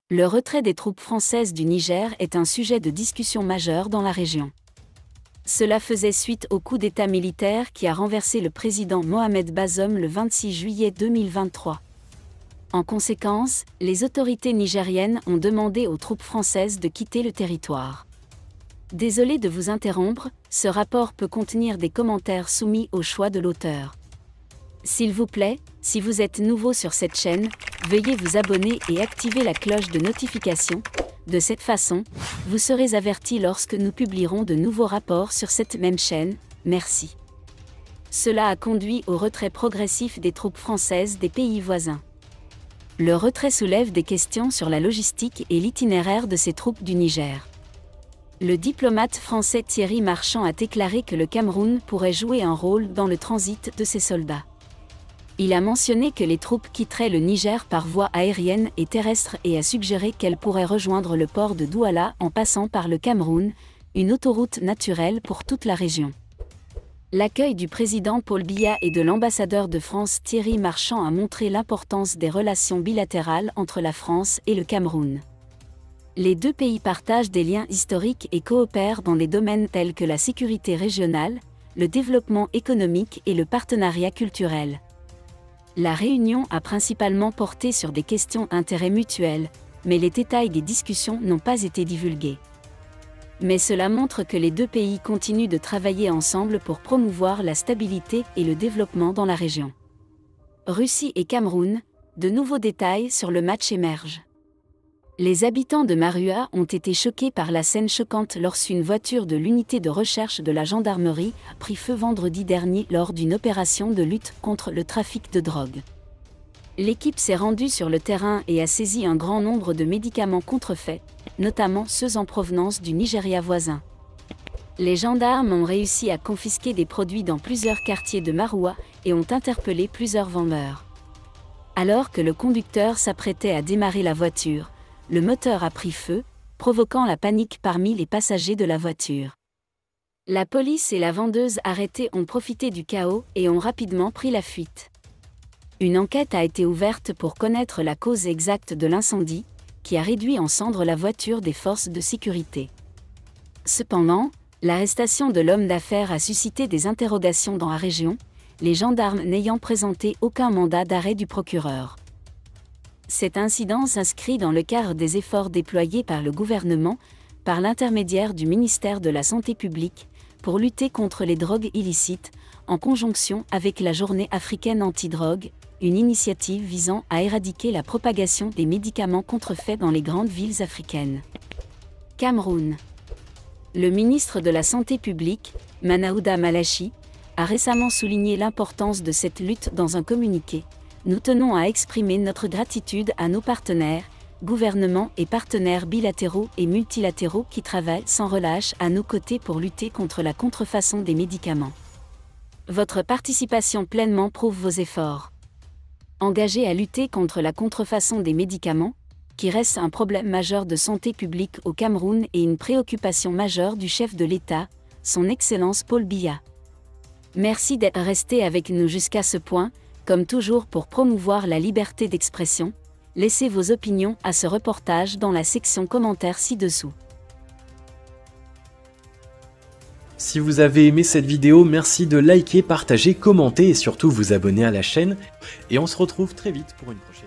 Le retrait des troupes françaises du Niger est un sujet de discussion majeur dans la région. Cela faisait suite au coup d'État militaire qui a renversé le président Mohamed Bazoum le 26 juillet 2023. En conséquence, les autorités nigériennes ont demandé aux troupes françaises de quitter le territoire. Désolé de vous interrompre, ce rapport peut contenir des commentaires soumis au choix de l'auteur. S'il vous plaît, si vous êtes nouveau sur cette chaîne, veuillez vous abonner et activer la cloche de notification. De cette façon, vous serez averti lorsque nous publierons de nouveaux rapports sur cette même chaîne. Merci. Cela a conduit au retrait progressif des troupes françaises des pays voisins. Le retrait soulève des questions sur la logistique et l'itinéraire de ces troupes du Niger. Le diplomate français Thierry Marchand a déclaré que le Cameroun pourrait jouer un rôle dans le transit de ses soldats. Il a mentionné que les troupes quitteraient le Niger par voie aérienne et terrestre et a suggéré qu'elles pourraient rejoindre le port de Douala en passant par le Cameroun, une autoroute naturelle pour toute la région. L'accueil du président Paul Biya et de l'ambassadeur de France Thierry Marchand a montré l'importance des relations bilatérales entre la France et le Cameroun. Les deux pays partagent des liens historiques et coopèrent dans des domaines tels que la sécurité régionale, le développement économique et le partenariat culturel. La réunion a principalement porté sur des questions d'intérêt mutuel, mais les détails des discussions n'ont pas été divulgués. Mais cela montre que les deux pays continuent de travailler ensemble pour promouvoir la stabilité et le développement dans la région. Russie et Cameroun, de nouveaux détails sur le match émergent. Les habitants de Marua ont été choqués par la scène choquante lorsqu'une voiture de l'unité de recherche de la gendarmerie a pris feu vendredi dernier lors d'une opération de lutte contre le trafic de drogue. L'équipe s'est rendue sur le terrain et a saisi un grand nombre de médicaments contrefaits, notamment ceux en provenance du Nigeria voisin. Les gendarmes ont réussi à confisquer des produits dans plusieurs quartiers de Marua et ont interpellé plusieurs vendeurs. Alors que le conducteur s'apprêtait à démarrer la voiture, le moteur a pris feu, provoquant la panique parmi les passagers de la voiture. La police et la vendeuse arrêtée ont profité du chaos et ont rapidement pris la fuite. Une enquête a été ouverte pour connaître la cause exacte de l'incendie, qui a réduit en cendres la voiture des forces de sécurité. Cependant, l'arrestation de l'homme d'affaires a suscité des interrogations dans la région, les gendarmes n'ayant présenté aucun mandat d'arrêt du procureur. Cet incident s'inscrit dans le cadre des efforts déployés par le gouvernement, par l'intermédiaire du ministère de la Santé publique, pour lutter contre les drogues illicites, en conjonction avec la Journée africaine anti-drogue, une initiative visant à éradiquer la propagation des médicaments contrefaits dans les grandes villes africaines. Cameroun. Le ministre de la Santé publique, Manaouda Malachi, a récemment souligné l'importance de cette lutte dans un communiqué. Nous tenons à exprimer notre gratitude à nos partenaires, gouvernements et partenaires bilatéraux et multilatéraux qui travaillent sans relâche à nos côtés pour lutter contre la contrefaçon des médicaments. Votre participation pleinement prouve vos efforts. Engagés à lutter contre la contrefaçon des médicaments, qui reste un problème majeur de santé publique au Cameroun et une préoccupation majeure du chef de l'État, son Excellence Paul Biya. Merci d'être resté avec nous jusqu'à ce point. Comme toujours pour promouvoir la liberté d'expression, laissez vos opinions à ce reportage dans la section commentaires ci-dessous. Si vous avez aimé cette vidéo, merci de liker, partager, commenter et surtout vous abonner à la chaîne. Et on se retrouve très vite pour une prochaine.